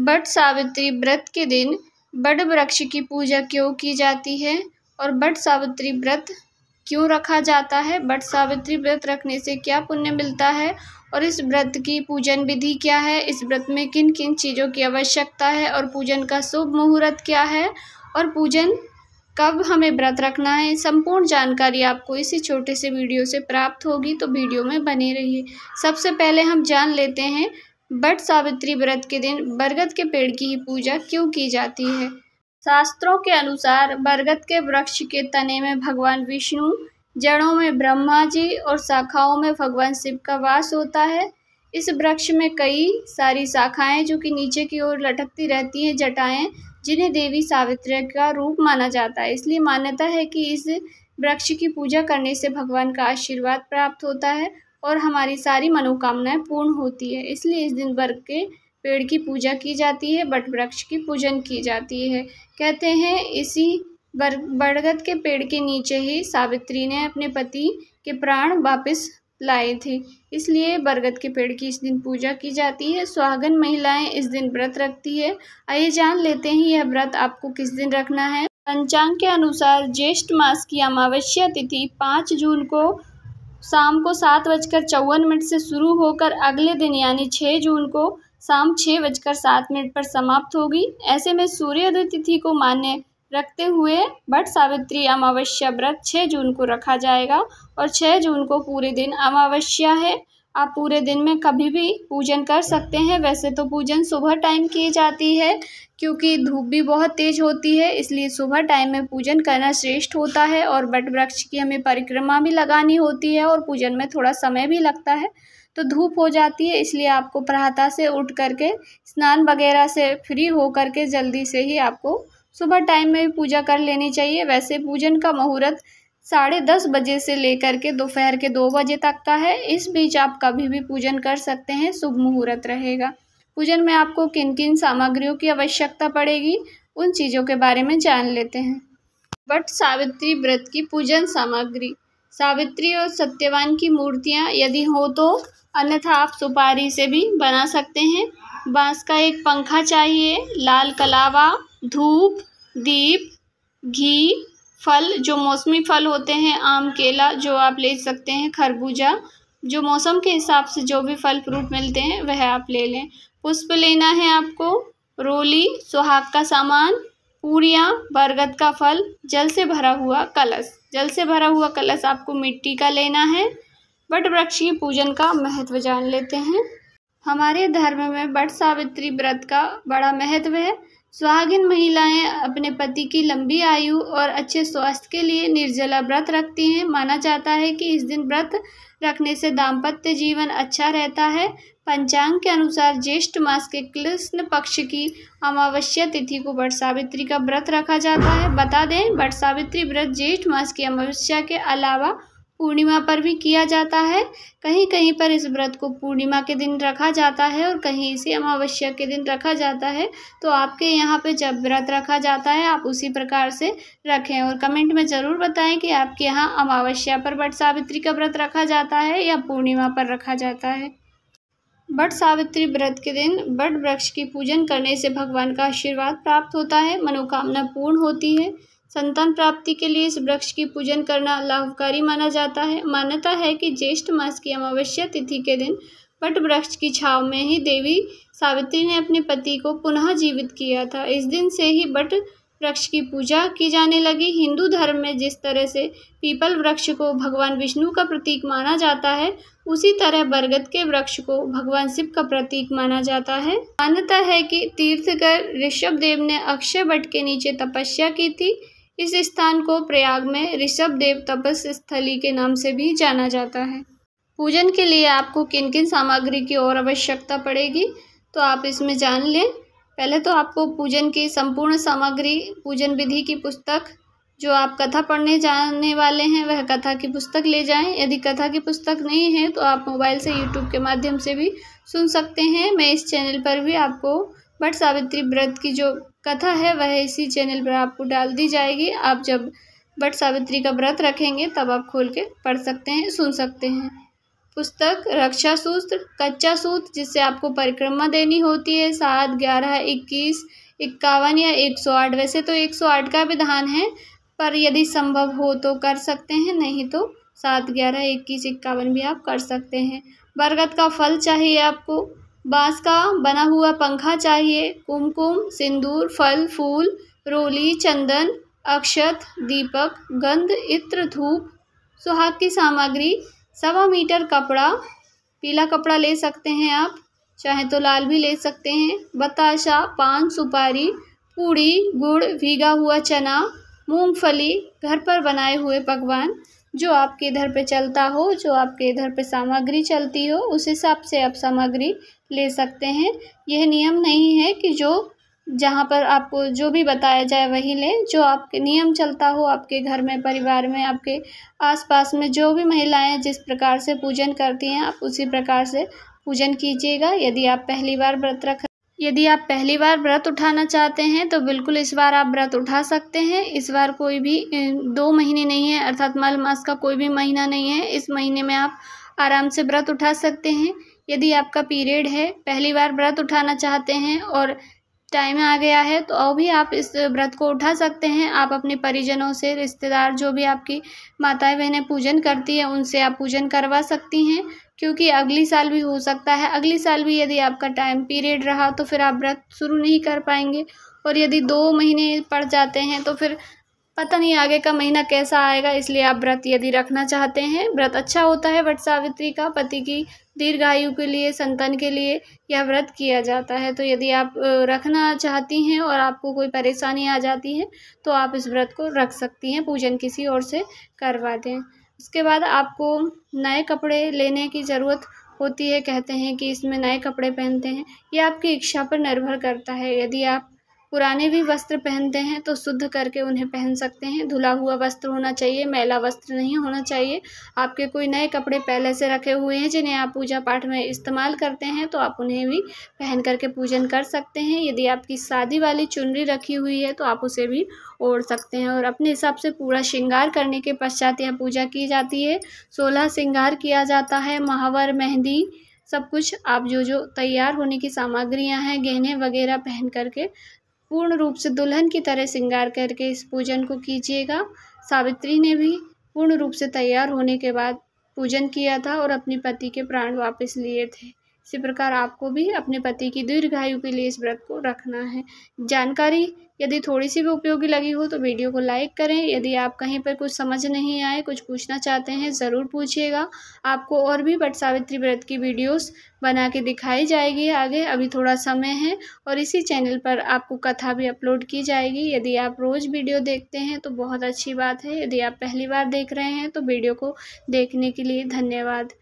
But Savitri व्रत के दिन बट वृक्ष की पूजा क्यों की जाती है और बट सावित्री व्रत क्यों रखा जाता है, बट सावित्री व्रत रखने से क्या पुण्य मिलता है और इस व्रत की पूजन विधि क्या है, इस व्रत में किन किन चीज़ों की आवश्यकता है और पूजन का शुभ मुहूर्त क्या है और पूजन कब हमें व्रत रखना है, संपूर्ण जानकारी आपको इसी छोटे से वीडियो से प्राप्त होगी। तो वीडियो में बने रहिए। सबसे पहले हम जान लेते हैं बट सावित्री व्रत के दिन बरगद के पेड़ की ही पूजा क्यों की जाती है। शास्त्रों के अनुसार बरगद के वृक्ष के तने में भगवान विष्णु, जड़ों में ब्रह्मा जी और शाखाओं में भगवान शिव का वास होता है। इस वृक्ष में कई सारी शाखाएं जो कि नीचे की ओर लटकती रहती हैं, जटाएं, जिन्हें देवी सावित्री का रूप माना जाता है। इसलिए मान्यता है कि इस वृक्ष की पूजा करने से भगवान का आशीर्वाद प्राप्त होता है और हमारी सारी मनोकामनाएं पूर्ण होती है। इसलिए इस दिन बरगद के पेड़ की पूजा की जाती है, बट वृक्ष की पूजन की जाती है। कहते हैं इसी बरगद के पेड़ के नीचे ही सावित्री ने अपने पति के प्राण वापस लाए थे, इसलिए बरगद के पेड़ की इस दिन पूजा की जाती है। सुहागन महिलाएं इस दिन व्रत रखती है। आइए जान लेते हैं यह व्रत आपको किस दिन रखना है। पंचांग के अनुसार ज्येष्ठ मास की अमावस्या तिथि 5 जून को शाम को 7:54 से शुरू होकर अगले दिन यानी 6 जून को शाम 6:07 पर समाप्त होगी। ऐसे में सूर्योदय तिथि को मान्य रखते हुए बट सावित्री अमावस्या व्रत 6 जून को रखा जाएगा और 6 जून को पूरे दिन अमावस्या है। आप पूरे दिन में कभी भी पूजन कर सकते हैं। वैसे तो पूजन सुबह टाइम की जाती है क्योंकि धूप भी बहुत तेज होती है, इसलिए सुबह टाइम में पूजन करना श्रेष्ठ होता है और बट वृक्ष की हमें परिक्रमा भी लगानी होती है और पूजन में थोड़ा समय भी लगता है, तो धूप हो जाती है। इसलिए आपको प्रातः से उठ करके स्नान वगैरह से फ्री हो करके जल्दी से ही आपको सुबह टाइम में भी पूजा कर लेनी चाहिए। वैसे पूजन का मुहूर्त 10:30 बजे से लेकर के दोपहर के 2 बजे तक का है। इस बीच आप कभी भी पूजन कर सकते हैं, शुभ मुहूर्त रहेगा। पूजन में आपको किन किन सामग्रियों की आवश्यकता पड़ेगी, उन चीज़ों के बारे में जान लेते हैं। बट सावित्री व्रत की पूजन सामग्री: सावित्री और सत्यवान की मूर्तियाँ यदि हो तो, अन्यथा आप सुपारी से भी बना सकते हैं। बांस का एक पंखा चाहिए, लाल कलावा, धूप, दीप, घी, फल जो मौसमी फल होते हैं, आम, केला जो आप ले सकते हैं, खरबूजा, जो मौसम के हिसाब से जो भी फल फ्रूट मिलते हैं वह आप ले लें। पुष्प लेना है आपको, रोली, सुहाग का सामान, पूरियाँ, बरगद का फल, जल से भरा हुआ कलश। जल से भरा हुआ कलश आपको मिट्टी का लेना है। बट वृक्ष की पूजन का महत्व जान लेते हैं। हमारे धर्म में बट सावित्री व्रत का बड़ा महत्व है। सुहागिन महिलाएं अपने पति की लंबी आयु और अच्छे स्वास्थ्य के लिए निर्जला व्रत रखती हैं। माना जाता है कि इस दिन व्रत रखने से दाम्पत्य जीवन अच्छा रहता है। पंचांग के अनुसार ज्येष्ठ मास के कृष्ण पक्ष की अमावस्या तिथि को बट सावित्री का व्रत रखा जाता है। बता दें, बट सावित्री व्रत ज्येष्ठ मास की अमावस्या के अलावा पूर्णिमा पर भी किया जाता है। कहीं कहीं पर इस व्रत को पूर्णिमा के दिन रखा जाता है और कहीं इसे अमावस्या के दिन रखा जाता है। तो आपके यहाँ पे जब व्रत रखा जाता है आप उसी प्रकार से रखें और कमेंट में ज़रूर बताएं कि आपके यहाँ अमावस्या पर बट सावित्री का व्रत रखा जाता है या पूर्णिमा पर रखा जाता है। बट सावित्री व्रत के दिन बट वृक्ष की पूजन करने से भगवान का आशीर्वाद प्राप्त होता है, मनोकामना पूर्ण होती है। संतान प्राप्ति के लिए इस वृक्ष की पूजन करना लाभकारी माना जाता है। मान्यता है कि ज्येष्ठ मास की अमावस्या तिथि के दिन बट वृक्ष की छांव में ही देवी सावित्री ने अपने पति को पुनः जीवित किया था। इस दिन से ही बट वृक्ष की पूजा की जाने लगी। हिंदू धर्म में जिस तरह से पीपल वृक्ष को भगवान विष्णु का प्रतीक माना जाता है, उसी तरह बरगद के वृक्ष को भगवान शिव का प्रतीक माना जाता है। मान्यता है कि तीर्थकर ऋषभ देव ने अक्षय वट के नीचे तपस्या की थी। इस स्थान को प्रयाग में ऋषभ देव तपस स्थली के नाम से भी जाना जाता है। पूजन के लिए आपको किन किन सामग्री की और आवश्यकता पड़ेगी तो आप इसमें जान लें। पहले तो आपको पूजन की संपूर्ण सामग्री, पूजन विधि की पुस्तक, जो आप कथा पढ़ने जाने वाले हैं वह कथा की पुस्तक ले जाएं। यदि कथा की पुस्तक नहीं है तो आप मोबाइल से यूट्यूब के माध्यम से भी सुन सकते हैं। मैं इस चैनल पर भी आपको बट सावित्री व्रत की जो कथा है वह इसी चैनल पर आपको डाल दी जाएगी। आप जब बट सावित्री का व्रत रखेंगे तब आप खोल के पढ़ सकते हैं, सुन सकते हैं। पुस्तक रक्षा सूत्र, कच्चा सूत्र जिससे आपको परिक्रमा देनी होती है 7, 11, 21, 51 या 108। वैसे तो 108 का विधान है, पर यदि संभव हो तो कर सकते हैं, नहीं तो 7, 11, 21, 51 भी आप कर सकते हैं। बरगद का फल चाहिए आपको, बांस का बना हुआ पंखा चाहिए, कुमकुम, सिंदूर, फल फूल, रोली, चंदन, अक्षत, दीपक, गंध, इत्र, धूप, सुहाग की सामग्री, 1.25 मीटर कपड़ा, पीला कपड़ा ले सकते हैं आप, चाहे तो लाल भी ले सकते हैं, बताशा, पान, सुपारी, पूड़ी, गुड़, भीगा हुआ चना, मूंगफली, घर पर बनाए हुए पकवान, जो आपके इधर पे चलता हो, जो आपके इधर पे सामग्री चलती हो, उस हिसाब से आप सामग्री ले सकते हैं। यह नियम नहीं है कि जो जहाँ पर आपको जो भी बताया जाए वही लें, जो आपके नियम चलता हो आपके घर में, परिवार में, आपके आसपास में जो भी महिलाएं जिस प्रकार से पूजन करती हैं, आप उसी प्रकार से पूजन कीजिएगा। यदि आप पहली बार व्रत उठाना चाहते हैं तो बिल्कुल इस बार आप व्रत उठा सकते हैं। इस बार कोई भी 2 महीने नहीं है, अर्थात मल मास का कोई भी महीना नहीं है। इस महीने में आप आराम से व्रत उठा सकते हैं। यदि आपका पीरियड है, पहली बार व्रत उठाना चाहते हैं और टाइम आ गया है, तो अभी आप इस व्रत को उठा सकते हैं। आप अपने परिजनों से, रिश्तेदार, जो भी आपकी माताएं बहनें पूजन करती हैं, उनसे आप पूजन करवा सकती हैं, क्योंकि अगली साल भी हो सकता है, अगली साल भी यदि आपका टाइम पीरियड रहा तो फिर आप व्रत शुरू नहीं कर पाएंगे। और यदि 2 महीने पड़ जाते हैं तो फिर पता नहीं आगे का महीना कैसा आएगा। इसलिए आप व्रत यदि रखना चाहते हैं, व्रत अच्छा होता है वट सावित्री का, पति की दीर्घायु के लिए, संतान के लिए यह व्रत किया जाता है। तो यदि आप रखना चाहती हैं और आपको कोई परेशानी आ जाती है तो आप इस व्रत को रख सकती हैं, पूजन किसी और से करवा दें। उसके बाद आपको नए कपड़े लेने की ज़रूरत होती है। कहते हैं कि इसमें नए कपड़े पहनते हैं, ये आपकी इच्छा पर निर्भर करता है। यदि आप पुराने भी वस्त्र पहनते हैं तो शुद्ध करके उन्हें पहन सकते हैं। धुला हुआ वस्त्र होना चाहिए, मैला वस्त्र नहीं होना चाहिए। आपके कोई नए कपड़े पहले से रखे हुए हैं जिन्हें आप पूजा पाठ में इस्तेमाल करते हैं तो आप उन्हें भी पहन करके पूजन कर सकते हैं। यदि आपकी शादी वाली चुनरी रखी हुई है तो आप उसे भी ओढ़ सकते हैं। और अपने हिसाब से पूरा श्रृंगार करने के पश्चात यह पूजा की जाती है। 16 श्रृंगार किया जाता है, महावर, मेहंदी, सब कुछ आप जो तैयार होने की सामग्रियां हैं, गहने वगैरह पहन करके पूर्ण रूप से दुल्हन की तरह श्रृंगार करके इस पूजन को कीजिएगा। सावित्री ने भी पूर्ण रूप से तैयार होने के बाद पूजन किया था और अपने पति के प्राण वापस लिए थे। इसी प्रकार आपको भी अपने पति की दीर्घायु के लिए इस व्रत को रखना है। जानकारी यदि थोड़ी सी भी उपयोगी लगी हो तो वीडियो को लाइक करें। यदि आप कहीं पर कुछ समझ नहीं आए, कुछ पूछना चाहते हैं, ज़रूर पूछिएगा। आपको और भी वट सावित्री व्रत की वीडियोस बना के दिखाई जाएगी आगे। अभी थोड़ा समय है और इसी चैनल पर आपको कथा भी अपलोड की जाएगी। यदि आप रोज़ वीडियो देखते हैं तो बहुत अच्छी बात है। यदि आप पहली बार देख रहे हैं तो वीडियो को देखने के लिए धन्यवाद।